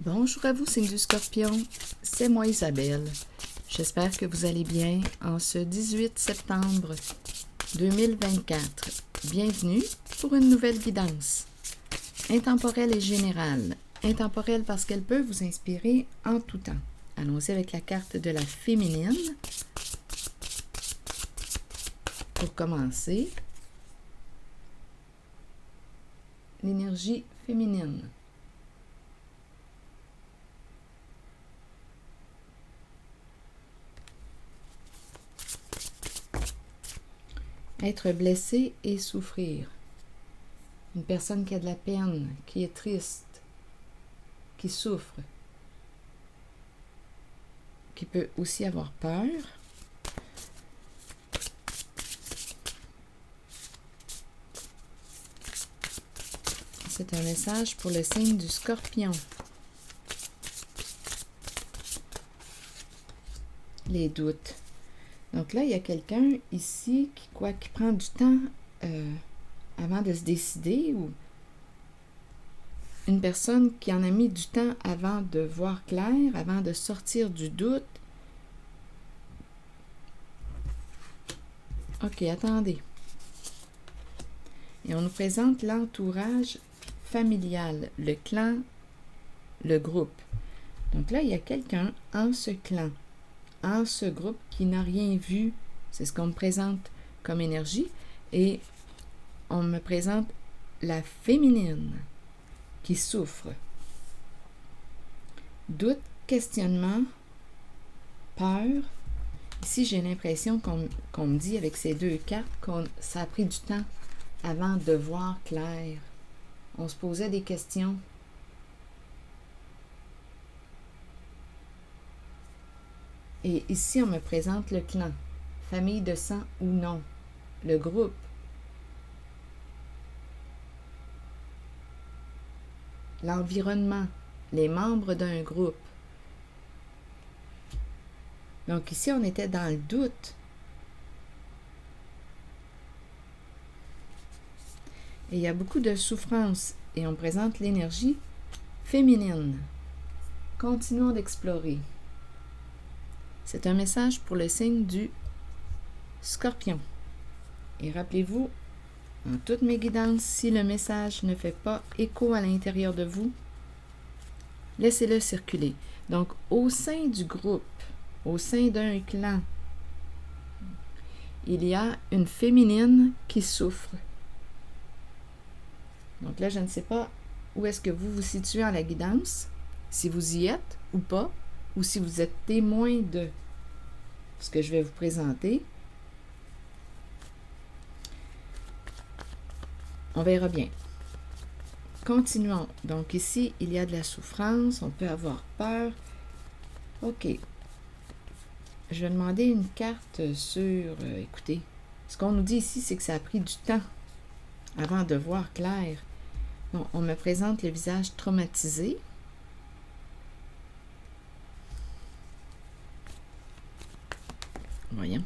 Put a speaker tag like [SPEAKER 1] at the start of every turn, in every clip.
[SPEAKER 1] Bonjour à vous, signe du Scorpion. C'est moi Isabelle. J'espère que vous allez bien en ce 18 septembre 2024. Bienvenue pour une nouvelle guidance. Intemporelle et générale. Intemporelle parce qu'elle peut vous inspirer en tout temps. Allons-y avec la carte de la féminine. Pour commencer, l'énergie féminine. Être blessé et souffrir. Une personne qui a de la peine, qui est triste, qui souffre, qui peut aussi avoir peur. C'est un message pour le signe du Scorpion. Les doutes. Donc là, il y a quelqu'un ici qui prend du temps avant de se décider, ou une personne qui en a mis du temps avant de voir clair, avant de sortir du doute. Ok, attendez. Et on nous présente l'entourage familial, le clan, le groupe. Donc là, il y a quelqu'un en ce clan, en ce groupe qui n'a rien vu. C'est ce qu'on me présente comme énergie. Et on me présente la féminine qui souffre. Doute, questionnement, peur. Ici, j'ai l'impression qu'on me dit avec ces deux cartes que ça a pris du temps avant de voir clair. On se posait des questions. Et ici, on me présente le clan, famille de sang ou non, le groupe. L'environnement, les membres d'un groupe. Donc ici, on était dans le doute. Et il y a beaucoup de souffrance et on présente l'énergie féminine. Continuons d'explorer. C'est un message pour le signe du Scorpion. Et rappelez-vous, en toutes mes guidances, si le message ne fait pas écho à l'intérieur de vous, laissez-le circuler. Donc, au sein du groupe, au sein d'un clan, il y a une féminine qui souffre. Donc là, je ne sais pas où est-ce que vous vous situez en la guidance, si vous y êtes ou pas, ou si vous êtes témoin de ce que je vais vous présenter. On verra bien. Continuons. Donc ici, il y a de la souffrance, on peut avoir peur. OK. Je vais demander une carte sur... écoutez, ce qu'on nous dit ici, c'est que ça a pris du temps avant de voir clair. Bon, on me présente le visage traumatisé. Voyons.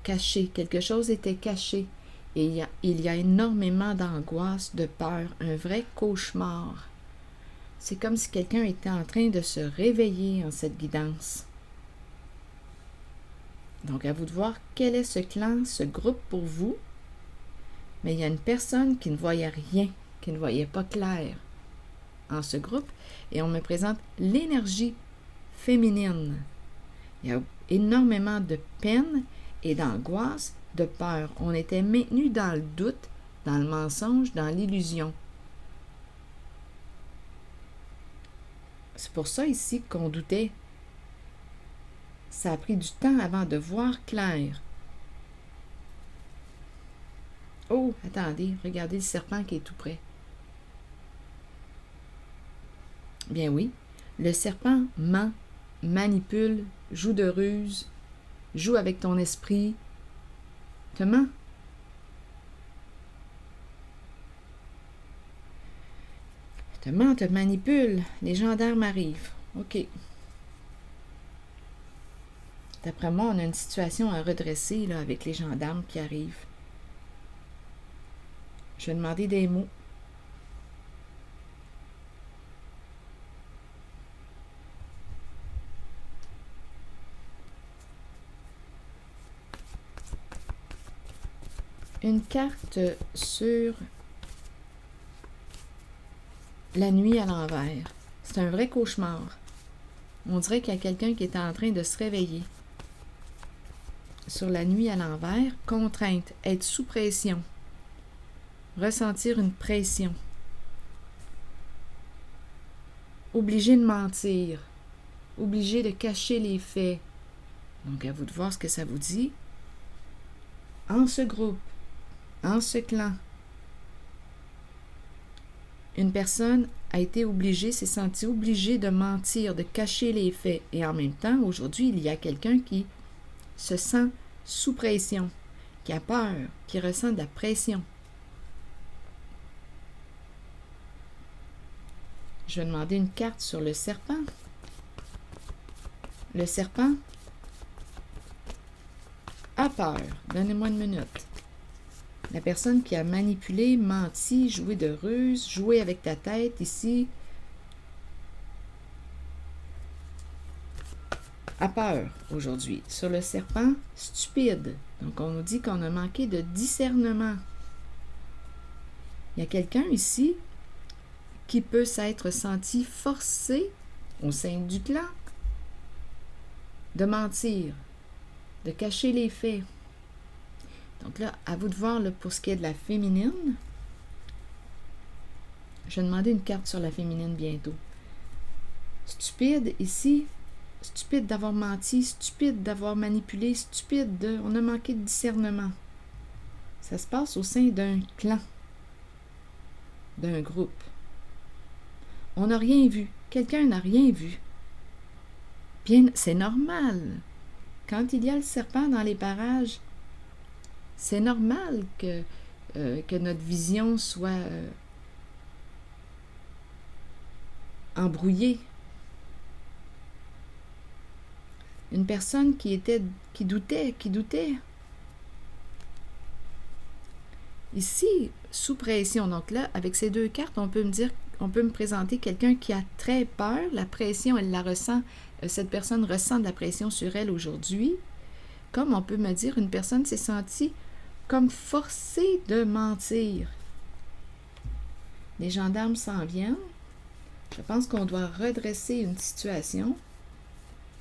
[SPEAKER 1] Caché. Quelque chose était caché. Et il y a énormément d'angoisse, de peur, un vrai cauchemar. C'est comme si quelqu'un était en train de se réveiller en cette guidance. Donc, à vous de voir quel est ce clan, ce groupe pour vous. Mais il y a une personne qui ne voyait rien, qui ne voyait pas clair en ce groupe. Et on me présente l'énergie féminine. Il y a énormément de peine et d'angoisse, de peur. On était maintenu dans le doute, dans le mensonge, dans l'illusion. C'est pour ça ici qu'on doutait. Ça a pris du temps avant de voir clair. Oh, attendez, regardez le serpent qui est tout près. Bien oui, le serpent ment, manipule, joue de ruse, joue avec ton esprit, te ment. Te ment, te manipule. Les gendarmes arrivent. OK. D'après moi, on a une situation à redresser là, avec les gendarmes qui arrivent. Je vais demander des mots. une carte sur la nuit à l'envers. C'est un vrai cauchemar. On dirait qu'il y a quelqu'un qui est en train de se réveiller. Sur la nuit à l'envers, contrainte, être sous pression, ressentir une pression, obligé de mentir, obligé de cacher les faits. Donc, à vous de voir ce que ça vous dit. En ce groupe, en ce clan, une personne a été obligée, s'est sentie obligée de mentir, de cacher les faits. Et en même temps, aujourd'hui, il y a quelqu'un qui se sent sous pression, qui a peur, qui ressent de la pression. Je vais demander une carte sur le serpent. Le serpent a peur. Donnez-moi une minute. La personne qui a manipulé, menti, joué de ruse, joué avec ta tête ici, a peur aujourd'hui. Sur le serpent, stupide. Donc, on nous dit qu'on a manqué de discernement. Il y a quelqu'un ici qui peut s'être senti forcé au sein du clan de mentir, de cacher les faits. Donc là, à vous de voir là, pour ce qui est de la féminine. Je vais demander une carte sur la féminine bientôt. Stupide ici, stupide d'avoir menti, stupide d'avoir manipulé, stupide de... On a manqué de discernement. Ça se passe au sein d'un clan, d'un groupe. On n'a rien vu. Quelqu'un n'a rien vu. Bien, c'est normal. Quand il y a le serpent dans les parages, c'est normal que notre vision soit embrouillée. Une personne qui doutait. Ici, sous pression. Donc là, avec ces deux cartes, on peut me présenter quelqu'un qui a très peur. La pression, elle la ressent. Cette personne ressent de la pression sur elle aujourd'hui. Comme on peut me dire, une personne s'est sentie comme forcée de mentir. Les gendarmes s'en viennent. Je pense qu'on doit redresser une situation.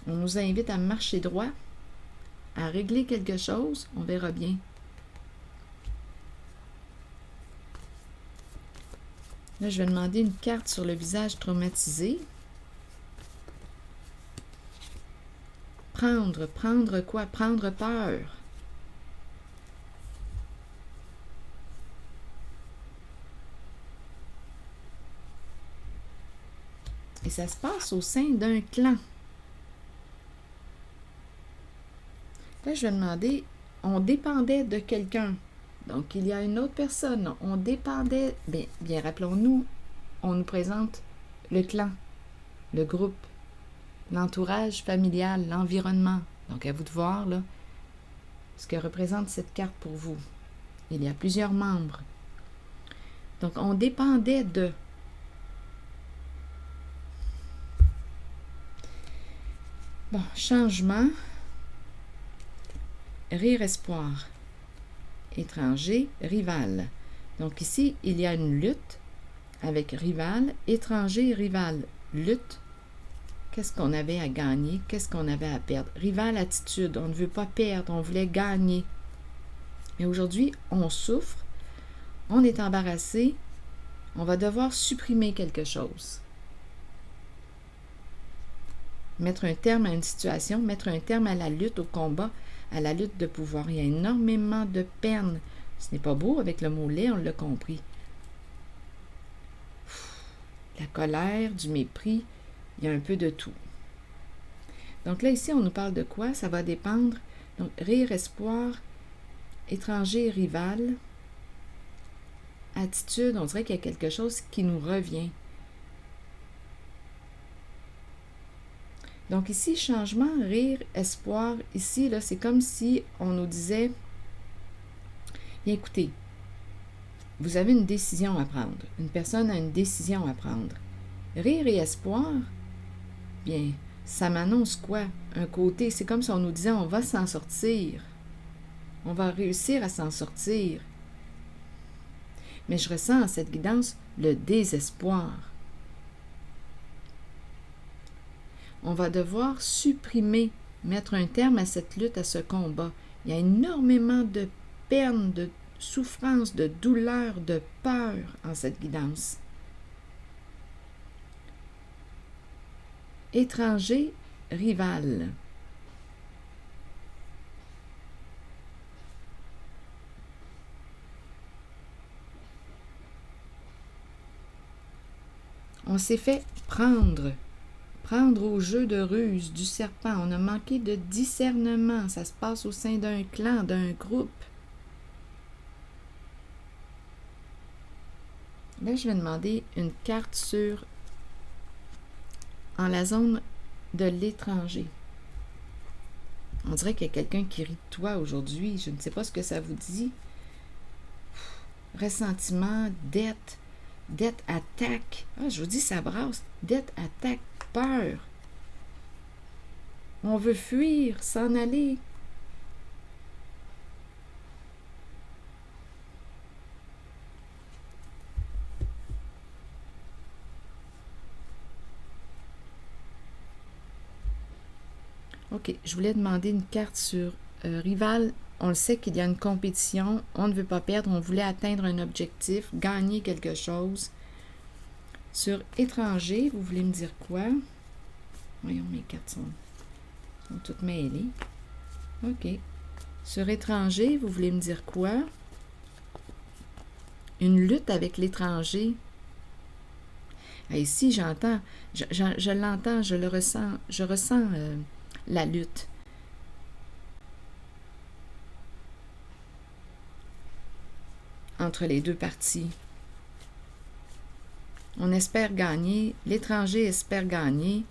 [SPEAKER 1] On nous invite à marcher droit, à régler quelque chose. On verra bien. Là, je vais demander une carte sur le visage traumatisé. Prendre quoi? Prendre peur. Et ça se passe au sein d'un clan. Là, je vais demander, on dépendait de quelqu'un. Donc, il y a une autre personne. On dépendait, bien rappelons-nous, on nous présente le clan, le groupe, l'entourage familial, l'environnement. Donc, à vous de voir, là, ce que représente cette carte pour vous. Il y a plusieurs membres. Donc, on dépendait de... Bon, changement, rire, espoir, étranger, rival. Donc ici, il y a une lutte avec rival, étranger, rival, lutte. Qu'est-ce qu'on avait à gagner? Qu'est-ce qu'on avait à perdre? Rival, attitude, on ne veut pas perdre, on voulait gagner. Et aujourd'hui, on souffre, on est embarrassé, on va devoir supprimer quelque chose. Mettre un terme à une situation, mettre un terme à la lutte, au combat, à la lutte de pouvoir. Il y a énormément de peine. Ce n'est pas beau avec le mot lait, on l'a compris. La colère, du mépris, il y a un peu de tout. Donc là, ici, on nous parle de quoi? Ça va dépendre. Donc, rire, espoir, étranger, rival, attitude, on dirait qu'il y a quelque chose qui nous revient. Donc ici, changement, rire, espoir. Ici, là, c'est comme si on nous disait, bien écoutez, vous avez une décision à prendre. Une personne a une décision à prendre. Rire et espoir, bien, ça m'annonce quoi? Un côté, c'est comme si on nous disait, on va s'en sortir. On va réussir à s'en sortir. mais je ressens en cette guidance le désespoir. On va devoir supprimer, mettre un terme à cette lutte, à ce combat. Il y a énormément de peine, de souffrance, de douleur, de peur en cette guidance. Étranger, rival. On s'est fait prendre au jeu de ruse du serpent. On a manqué de discernement. Ça se passe au sein d'un clan, d'un groupe. Là, je vais demander une carte en la zone de l'étranger. On dirait qu'il y a quelqu'un qui rit de toi aujourd'hui. Je ne sais pas ce que ça vous dit. Ressentiment, dette, attaque. Ah, je vous dis, ça brasse. Dette, attaque, peur. On veut fuir, s'en aller. OK, je voulais demander une carte sur rival. On le sait qu'il y a une compétition. On ne veut pas perdre. On voulait atteindre un objectif, gagner quelque chose. Sur étranger, vous voulez me dire quoi? Voyons, mes cartes sont toutes mêlées. OK. Sur étranger, vous voulez me dire quoi? Une lutte avec l'étranger. Et ici, j'entends, je l'entends, je le ressens, je ressens la lutte. Entre les deux parties. On espère gagner, l'étranger espère gagner.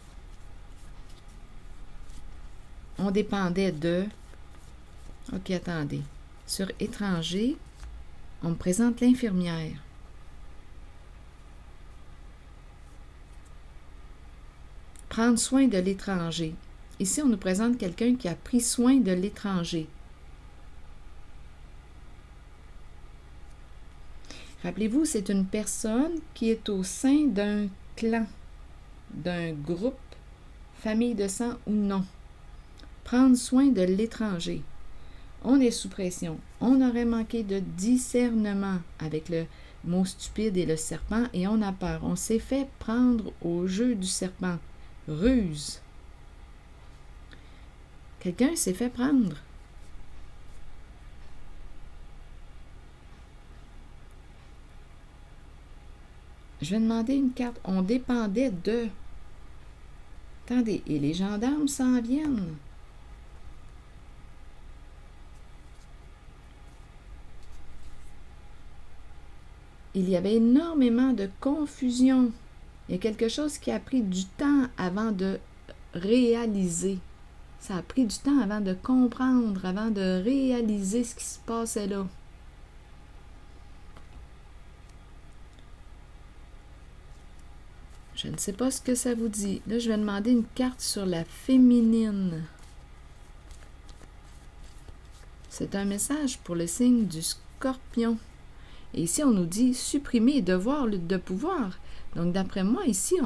[SPEAKER 1] On dépendait de... OK, attendez. Sur étranger, on me présente l'infirmière. Prendre soin de l'étranger. Ici, on nous présente quelqu'un qui a pris soin de l'étranger. Rappelez-vous, c'est une personne qui est au sein d'un clan, d'un groupe, famille de sang ou non. Prendre soin de l'étranger. On est sous pression. On aurait manqué de discernement avec le mot stupide et le serpent et on a peur. On s'est fait prendre au jeu du serpent. Ruse. Quelqu'un s'est fait prendre. Je vais demander une carte. On dépendait de... Attendez, et les gendarmes s'en viennent. Il y avait énormément de confusion. Il y a quelque chose qui a pris du temps avant de réaliser. Ça a pris du temps avant de comprendre, avant de réaliser ce qui se passait là. Je ne sais pas ce que ça vous dit. Là, je vais demander une carte sur la féminine. C'est un message pour le signe du Scorpion. Et ici, on nous dit supprimer devoir, lutte de pouvoir. Donc, d'après moi, ici,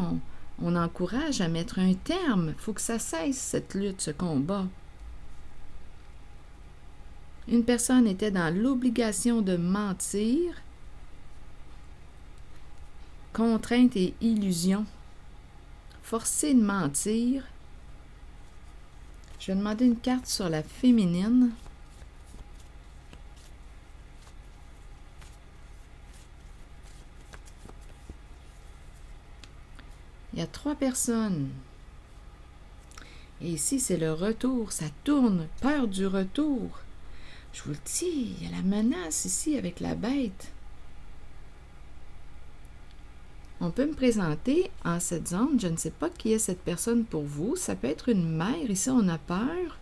[SPEAKER 1] on encourage à mettre un terme. Il faut que ça cesse, cette lutte, ce combat. Une personne était dans l'obligation de mentir. Contrainte et illusion. Forcé de mentir. Je vais demander une carte sur la féminine. Il y a 3 personnes. Et ici, c'est le retour. Ça tourne. Peur du retour. Je vous le dis, il y a la menace ici avec la bête. On peut me présenter en cette zone. Je ne sais pas qui est cette personne pour vous. Ça peut être une mère. Ici, on a peur.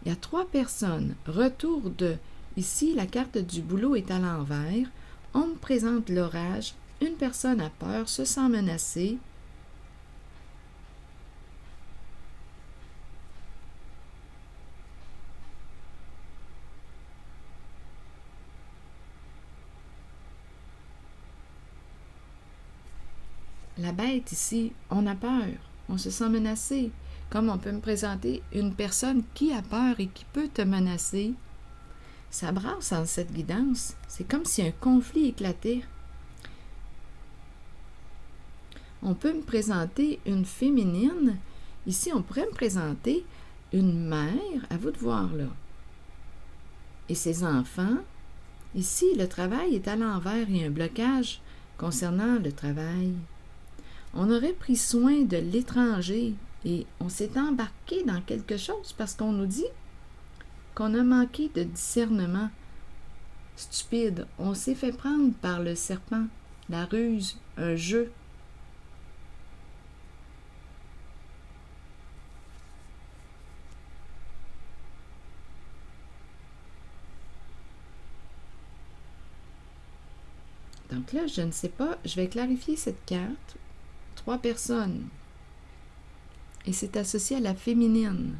[SPEAKER 1] Il y a 3 personnes. Retour de... Ici, la carte du boulot est à l'envers. On me présente l'orage. Une personne a peur, se sent menacée. la bête ici, on a peur, on se sent menacé. Comme on peut me présenter une personne qui a peur et qui peut te menacer, ça brasse en cette guidance. C'est comme si un conflit éclatait. On peut me présenter une féminine. Ici, on pourrait me présenter une mère, à vous de voir là. Et ses enfants. Ici, le travail est à l'envers, il y a un blocage concernant le travail. On aurait pris soin de l'étranger et on s'est embarqué dans quelque chose parce qu'on nous dit qu'on a manqué de discernement. Stupide, on s'est fait prendre par le serpent, la ruse, un jeu. Donc là, je ne sais pas, je vais clarifier cette carte. 3 personnes. Et c'est associé à la féminine.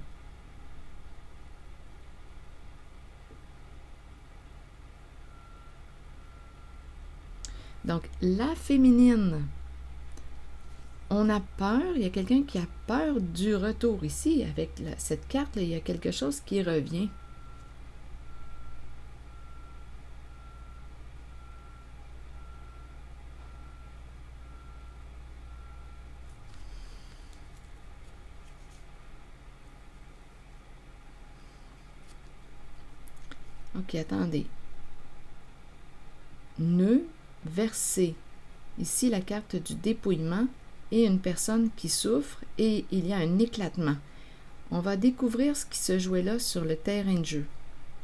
[SPEAKER 1] Donc, la féminine, on a peur, il y a quelqu'un qui a peur du retour ici. Avec cette carte-là, il y a quelque chose qui revient. Ok, attendez. Nœud versé. Ici, la carte du dépouillement et une personne qui souffre et il y a un éclatement. On va découvrir ce qui se jouait là sur le terrain de jeu.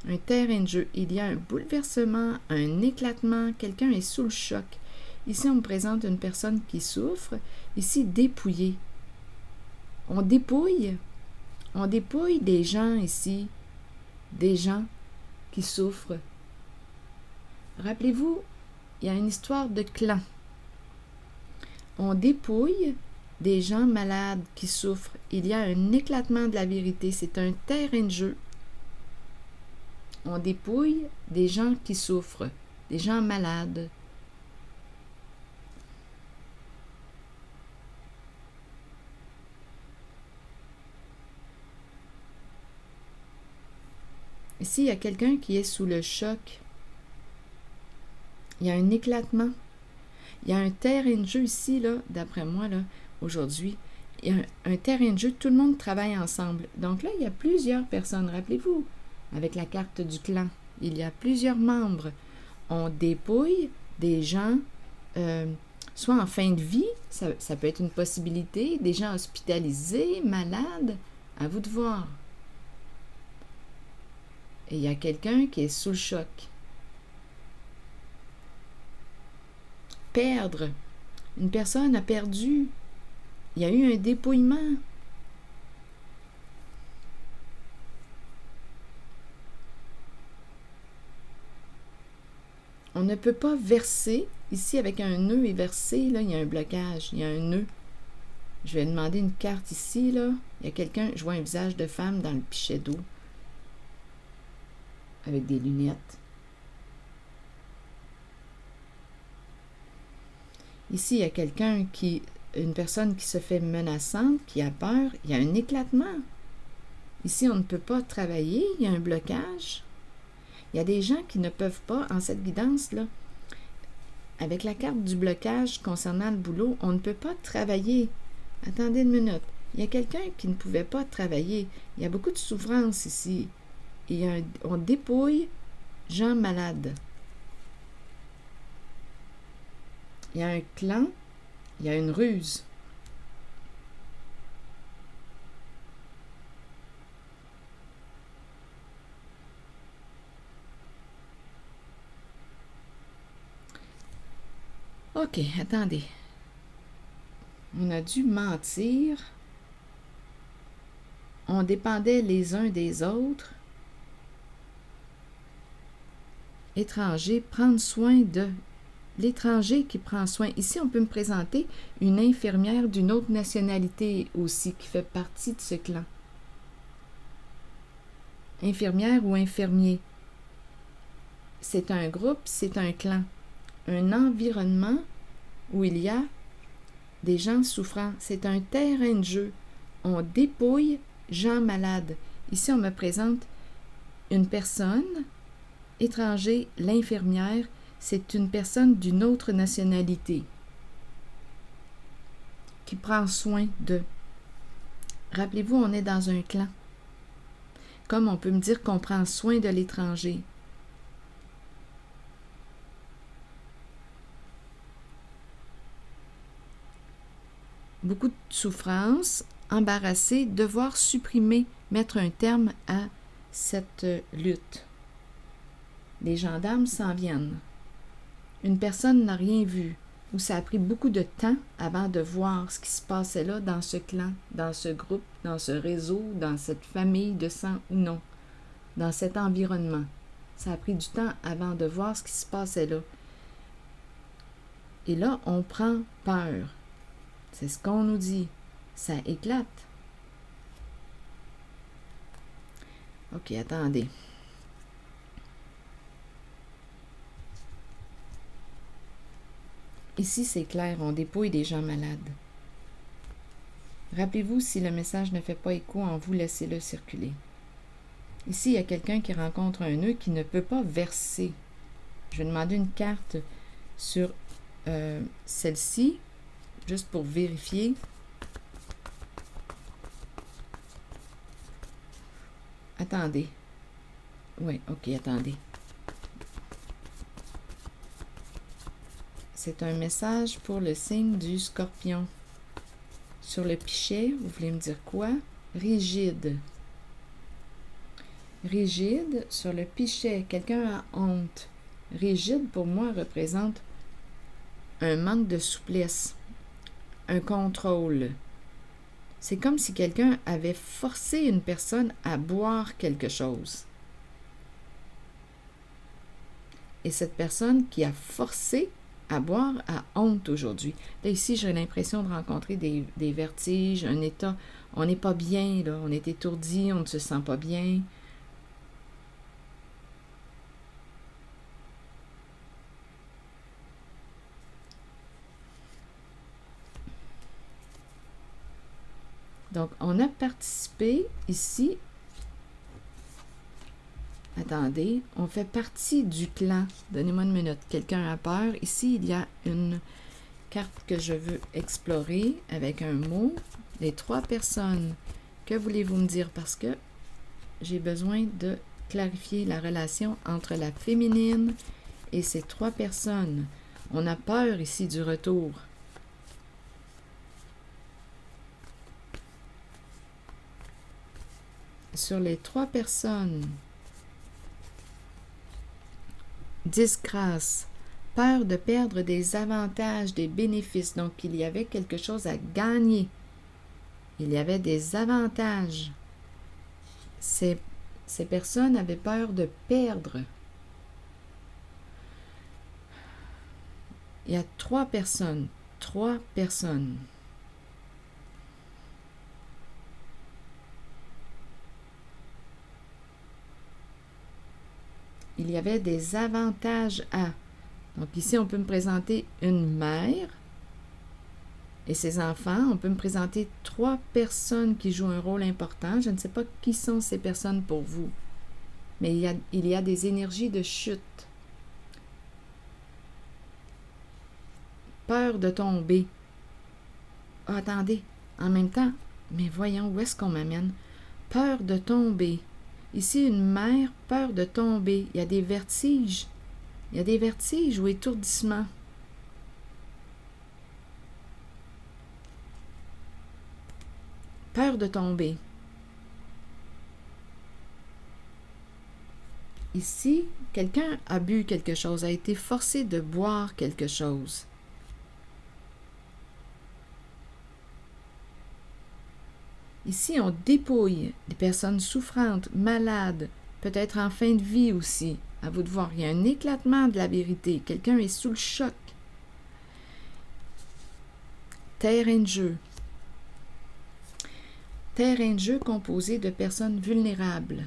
[SPEAKER 1] Un terrain de jeu. Il y a un bouleversement, un éclatement. Quelqu'un est sous le choc. Ici, on me présente une personne qui souffre. Ici, dépouillé. On dépouille des gens ici. Des gens qui souffrent. Rappelez-vous, il y a une histoire de clan. On dépouille des gens malades qui souffrent. Il y a un éclatement de la vérité. C'est un terrain de jeu. On dépouille des gens qui souffrent, des gens malades. Ici, il y a quelqu'un qui est sous le choc. Il y a un éclatement. Il y a un terrain de jeu ici, là, d'après moi, là, aujourd'hui. Il y a un terrain de jeu, tout le monde travaille ensemble. Donc là, il y a plusieurs personnes, rappelez-vous, avec la carte du clan. Il y a plusieurs membres. On dépouille des gens, soit en fin de vie, ça peut être une possibilité, des gens hospitalisés, malades, à vous de voir. Et il y a quelqu'un qui est sous le choc. Perdre. Une personne a perdu. Il y a eu un dépouillement. On ne peut pas verser. Ici, avec un nœud et verser, là, il y a un blocage. Il y a un nœud. Je vais demander une carte ici, là. Il y a quelqu'un, je vois un visage de femme dans le pichet d'eau. Avec des lunettes. Ici, il y a quelqu'un une personne qui se fait menaçante, qui a peur. Il y a un éclatement. Ici, on ne peut pas travailler. Il y a un blocage. Il y a des gens qui ne peuvent pas, en cette guidance-là, avec la carte du blocage concernant le boulot, on ne peut pas travailler. Attendez une minute. Il y a quelqu'un qui ne pouvait pas travailler. Il y a beaucoup de souffrance ici. On dépouille gens malades. Il y a un clan, il y a une ruse. OK, attendez. On a dû mentir. On dépendait les uns des autres. Étranger, prendre soin de. L'étranger qui prend soin. Ici, on peut me présenter une infirmière d'une autre nationalité aussi, qui fait partie de ce clan. Infirmière ou infirmier. C'est un groupe, c'est un clan. Un environnement où il y a des gens souffrants. C'est un terrain de jeu. On dépouille gens malades. Ici, on me présente une personne étrangère, l'infirmière. C'est une personne d'une autre nationalité qui prend soin d'eux. Rappelez-vous, on est dans un clan. Comme on peut me dire qu'on prend soin de l'étranger. Beaucoup de souffrance, embarrassé, devoir supprimer, mettre un terme à cette lutte. Les gendarmes s'en viennent. Une personne n'a rien vu, ou ça a pris beaucoup de temps avant de voir ce qui se passait là dans ce clan, dans ce groupe, dans ce réseau, dans cette famille de sang ou non, dans cet environnement. Ça a pris du temps avant de voir ce qui se passait là. Et là, on prend peur. C'est ce qu'on nous dit. Ça éclate. OK, attendez. Ici, c'est clair, on dépouille des gens malades. Rappelez-vous, si le message ne fait pas écho en vous, laissez-le circuler. Ici, il y a quelqu'un qui rencontre un nœud qui ne peut pas verser. Je vais demander une carte sur celle-ci, juste pour vérifier. Attendez. Oui, OK, attendez. C'est un message pour le signe du Scorpion. Sur le pichet, vous voulez me dire quoi? Rigide. Rigide, sur le pichet, quelqu'un a honte. Rigide, pour moi, représente un manque de souplesse, un contrôle. C'est comme si quelqu'un avait forcé une personne à boire quelque chose. Et cette personne qui a forcé à boire a honte aujourd'hui. Là, ici, j'ai l'impression de rencontrer des vertiges, un état, on n'est pas bien, là, on est étourdi, on ne se sent pas bien. Donc, on a participé ici. Attendez, on fait partie du clan. Donnez-moi une minute. Quelqu'un a peur. Ici, il y a une carte que je veux explorer avec un mot. Les 3 personnes. Que voulez-vous me dire? Parce que j'ai besoin de clarifier la relation entre la féminine et ces 3 personnes. On a peur ici du retour. Sur les 3 personnes, disgrâce, peur de perdre des avantages, des bénéfices. Donc, il y avait quelque chose à gagner. Il y avait des avantages. Ces personnes avaient peur de perdre. Il y a 3 personnes. 3 personnes. Il y avait des avantages à. Donc ici, on peut me présenter une mère et ses enfants. On peut me présenter 3 personnes qui jouent un rôle important. Je ne sais pas qui sont ces personnes pour vous, mais il y a des énergies de chute. Peur de tomber. Ah, attendez, en même temps, mais voyons, où est-ce qu'on m'amène? Peur de tomber. Ici, une mère, peur de tomber. Il y a des vertiges. Il y a des vertiges ou étourdissements. Peur de tomber. Ici, quelqu'un a bu quelque chose, a été forcé de boire quelque chose. Ici, on dépouille des personnes souffrantes, malades, peut-être en fin de vie aussi. À vous de voir, il y a un éclatement de la vérité. Quelqu'un est sous le choc. Terrain de jeu. Terrain de jeu composé de personnes vulnérables.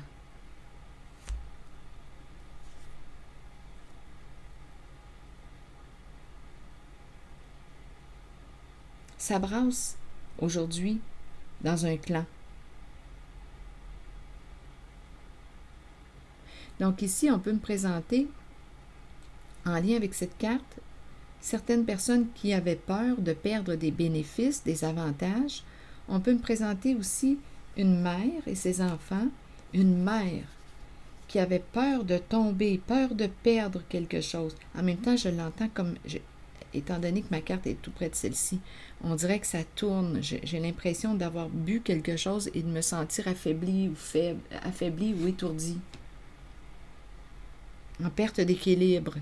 [SPEAKER 1] s'abrassent aujourd'hui dans un clan. Donc ici, on peut me présenter, en lien avec cette carte, certaines personnes qui avaient peur de perdre des bénéfices, des avantages. On peut me présenter aussi une mère et ses enfants, une mère qui avait peur de tomber, peur de perdre quelque chose. En même temps, je l'entends comme, étant donné que ma carte est tout près de celle-ci, on dirait que ça tourne. J'ai l'impression d'avoir bu quelque chose et de me sentir affaibli ou faible, affaibli ou étourdi. En perte d'équilibre.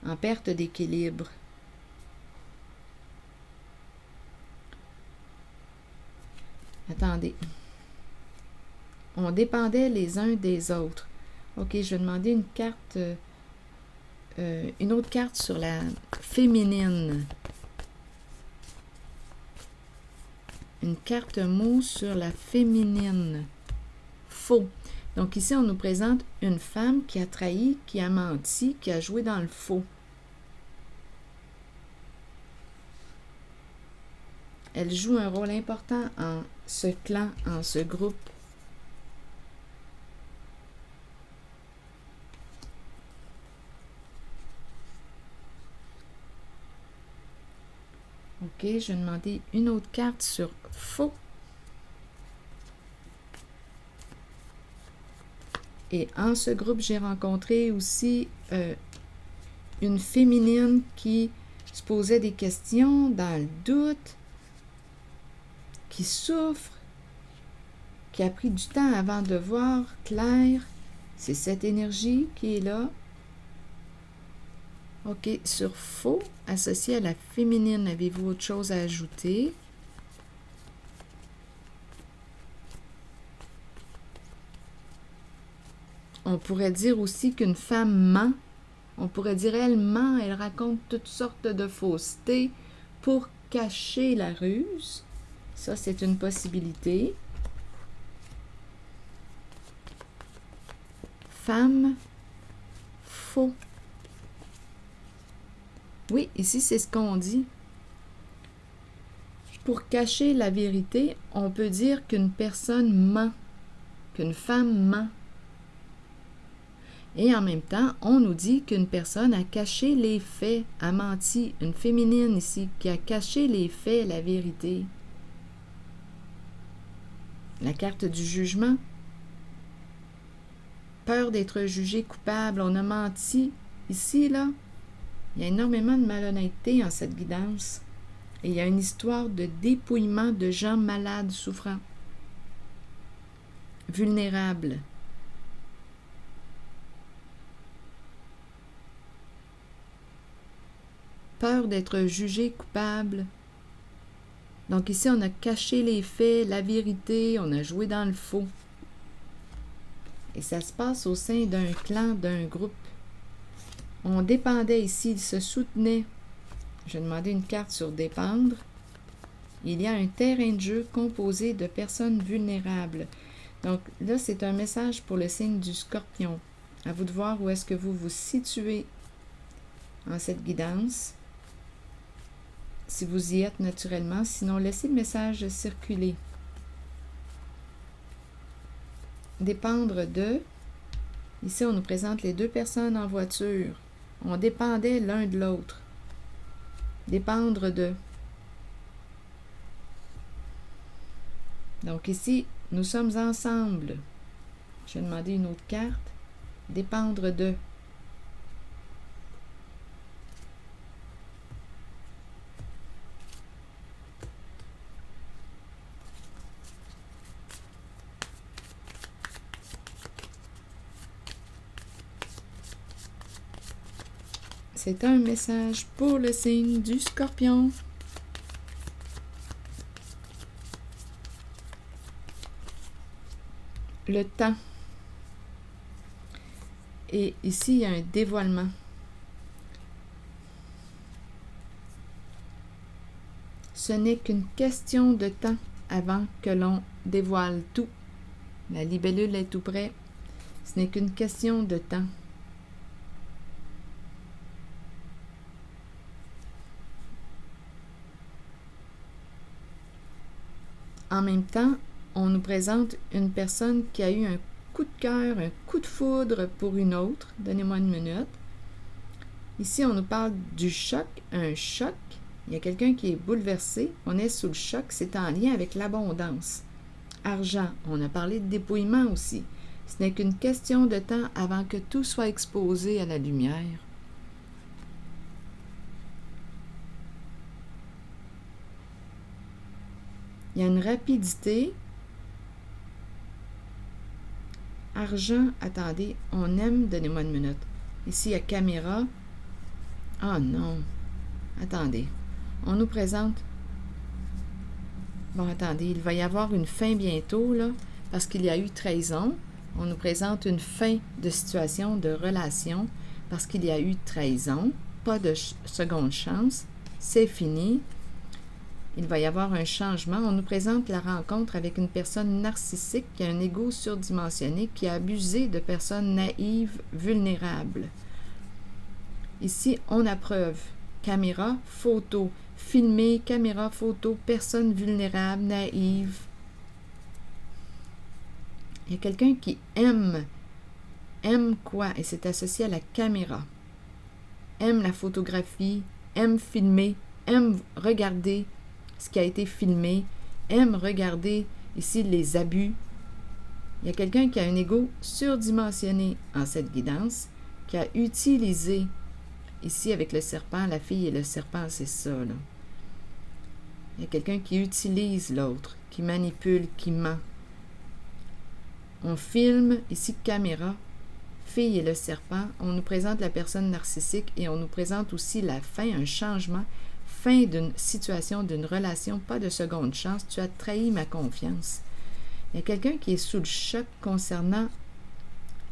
[SPEAKER 1] En perte d'équilibre. Attendez. On dépendait les uns des autres. Ok, je vais demander une carte, une autre carte sur la féminine. Une carte mot sur la féminine. Faux. Donc ici, on nous présente une femme qui a trahi, qui a menti, qui a joué dans le faux. Elle joue un rôle important en ce clan, en ce groupe. Ok, je vais demander une autre carte sur faux. Et en ce groupe, j'ai rencontré aussi une féminine qui se posait des questions dans le doute, qui souffre, qui a pris du temps avant de voir clair. C'est cette énergie qui est là. Ok, sur faux, associé à la féminine, avez-vous autre chose à ajouter? On pourrait dire aussi qu'une femme ment. On pourrait dire elle ment, elle raconte toutes sortes de faussetés pour cacher la ruse. Ça, c'est une possibilité. Femme, faux. Oui, ici, c'est ce qu'on dit. Pour cacher la vérité, on peut dire qu'une personne ment, qu'une femme ment. Et en même temps, on nous dit qu'une personne a caché les faits, a menti. Une féminine ici, qui a caché les faits, la vérité. La carte du jugement. Peur d'être jugé coupable, on a menti. Ici, là, il y a énormément de malhonnêteté en cette guidance. Et il y a une histoire de dépouillement de gens malades, souffrants, vulnérables. Peur d'être jugé coupable. Donc ici, on a caché les faits, la vérité, on a joué dans le faux. Et ça se passe au sein d'un clan, d'un groupe. On dépendait ici, il se soutenait. Je vais demander une carte sur dépendre. Il y a un terrain de jeu composé de personnes vulnérables. Donc là, c'est un message pour le signe du Scorpion. À vous de voir où est-ce que vous vous situez en cette guidance. Si vous y êtes naturellement, sinon laissez le message circuler. Dépendre de. Ici, on nous présente les deux personnes en voiture. On dépendait l'un de l'autre. Dépendre de. Donc ici, nous sommes ensemble. Je vais demander une autre carte. Dépendre de. C'est un message pour le signe du Scorpion. Le temps. Et ici, il y a un dévoilement. Ce n'est qu'une question de temps avant que l'on dévoile tout. La libellule est tout près. Ce n'est qu'une question de temps. en même temps, on nous présente une personne qui a eu un coup de cœur, un coup de foudre pour une autre. Donnez-moi une minute. Ici, on nous parle du choc, un choc. Il y a quelqu'un qui est bouleversé. On est sous le choc. C'est en lien avec l'abondance. Argent. On a parlé de dépouillement aussi. Ce n'est qu'une question de temps avant que tout soit exposé à la lumière. Il y a une rapidité. Argent, attendez, on aime, donnez-moi une minute. Ici, il y a caméra. Ah non, attendez. On nous présente... Bon, attendez, il va y avoir une fin bientôt, là, parce qu'il y a eu trahison. On nous présente une fin de situation, de relation, parce qu'il y a eu trahison. Pas de seconde chance. C'est fini. Il va y avoir un changement. On nous présente la rencontre avec une personne narcissique qui a un ego surdimensionné, qui a abusé de personnes naïves, vulnérables. Ici, on approuve. Caméra, photo. Filmer, caméra, photo, personne vulnérable, naïve. Il y a quelqu'un qui aime. Aime quoi? Et c'est associé à la caméra. Aime la photographie, aime filmer, aime regarder ce qui a été filmé, aime regarder ici les abus. Il y a quelqu'un qui a un ego surdimensionné en cette guidance, qui a utilisé, ici avec le serpent, la fille et le serpent, c'est ça, là. Il y a quelqu'un qui utilise l'autre, qui manipule, qui ment. On filme, ici caméra, fille et le serpent, on nous présente la personne narcissique et on nous présente aussi la fin, un changement, fin d'une situation, d'une relation, pas de seconde chance, tu as trahi ma confiance. Il y a quelqu'un qui est sous le choc concernant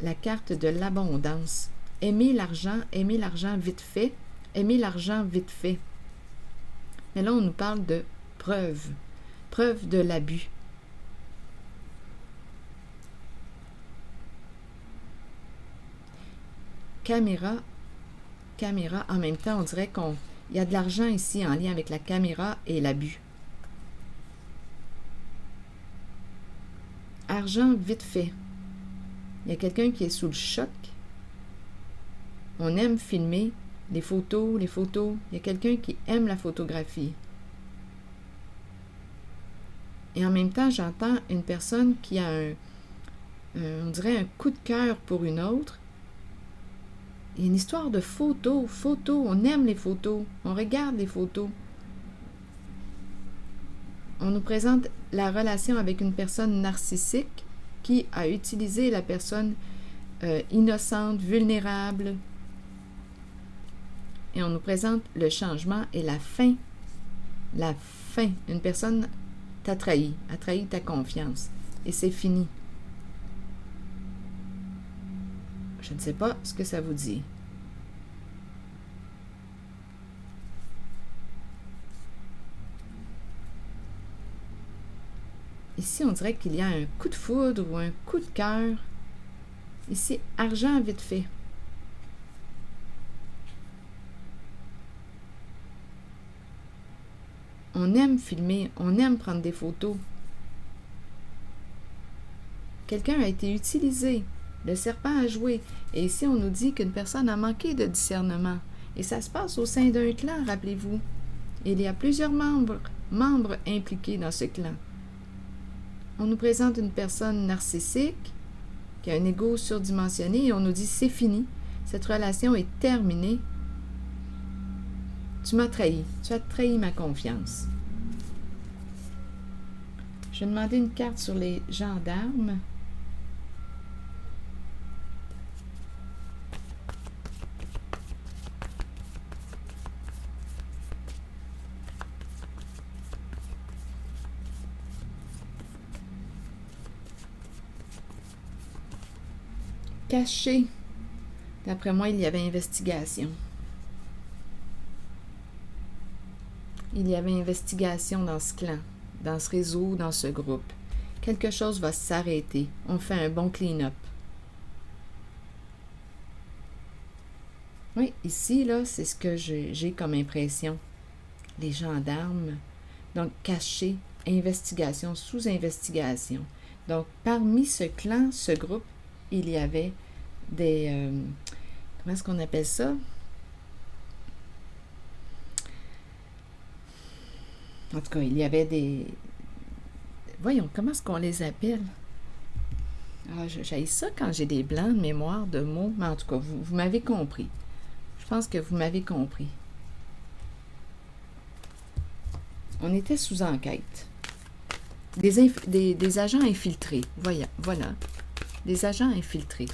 [SPEAKER 1] la carte de l'abondance. Aimer l'argent vite fait, aimer l'argent vite fait. Mais là, on nous parle de preuve, preuve de l'abus. Caméra, en même temps, on dirait qu'il y a de l'argent ici en lien avec la caméra et l'abus. Argent vite fait. Il y a quelqu'un qui est sous le choc. On aime filmer les photos. Il y a quelqu'un qui aime la photographie. Et en même temps, j'entends une personne qui a on dirait un coup de cœur pour une autre. Il y a une histoire de photos, on aime les photos, on regarde les photos. On nous présente la relation avec une personne narcissique qui a utilisé la personne innocente, vulnérable. Et on nous présente le changement et la fin. La fin. Une personne t'a trahi, a trahi ta confiance. Et c'est fini. Je ne sais pas ce que ça vous dit. Ici, on dirait qu'il y a un coup de foudre ou un coup de cœur. Ici, argent vite fait. On aime filmer, on aime prendre des photos. Quelqu'un a été utilisé. Le serpent a joué. Et ici, on nous dit qu'une personne a manqué de discernement. Et ça se passe au sein d'un clan, rappelez-vous. Il y a plusieurs membres impliqués dans ce clan. On nous présente une personne narcissique qui a un ego surdimensionné et on nous dit c'est fini. Cette relation est terminée. Tu m'as trahi. Tu as trahi ma confiance. Je vais demander une carte sur les gendarmes. Caché. D'après moi, il y avait investigation. Il y avait investigation dans ce clan, dans ce réseau, dans ce groupe. Quelque chose va s'arrêter. On fait un bon clean-up. Oui, ici, là, c'est ce que j'ai comme impression. Les gendarmes, donc cachés, investigation, sous-investigation. Donc, parmi ce clan, ce groupe, il y avait des... comment est-ce qu'on appelle ça? En tout cas, il y avait des... Voyons, comment est-ce qu'on les appelle? Ah, j'haïs ça quand j'ai des blancs de mémoire de mots, mais en tout cas, vous m'avez compris. Je pense que vous m'avez compris. On était sous enquête. Des agents infiltrés. Voilà. Des agents infiltrés.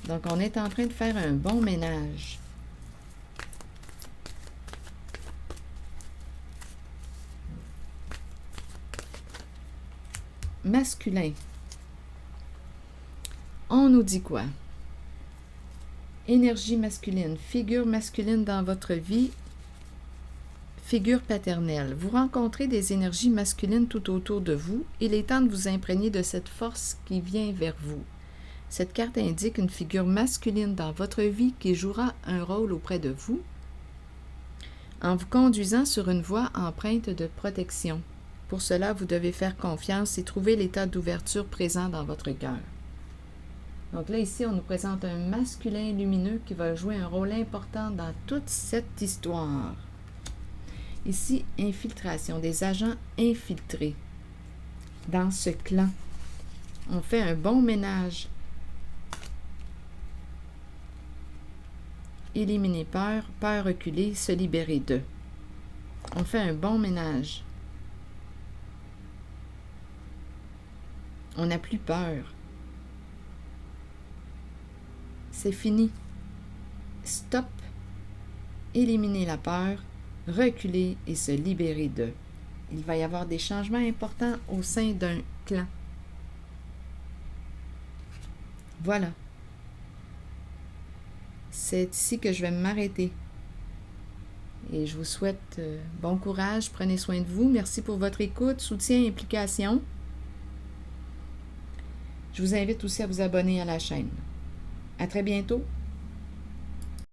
[SPEAKER 1] Donc, on est en train de faire un bon ménage. Masculin. On nous dit quoi? Énergie masculine. Figure masculine dans votre vie. Figure paternelle. Vous rencontrez des énergies masculines tout autour de vous. Il est temps de vous imprégner de cette force qui vient vers vous. Cette carte indique une figure masculine dans votre vie qui jouera un rôle auprès de vous en vous conduisant sur une voie empreinte de protection. Pour cela, vous devez faire confiance et trouver l'état d'ouverture présent dans votre cœur. Donc là, ici, on nous présente un masculin lumineux qui va jouer un rôle important dans toute cette histoire. Ici, infiltration, des agents infiltrés dans ce clan. On fait un bon ménage. Éliminer peur, peur reculer, se libérer d'eux. On fait un bon ménage. On n'a plus peur. C'est fini. Stop. Éliminer la peur, reculer et se libérer d'eux. Il va y avoir des changements importants au sein d'un clan. Voilà. C'est ici que je vais m'arrêter. Et je vous souhaite bon courage, prenez soin de vous. Merci pour votre écoute, soutien et implication. Je vous invite aussi à vous abonner à la chaîne. À très bientôt.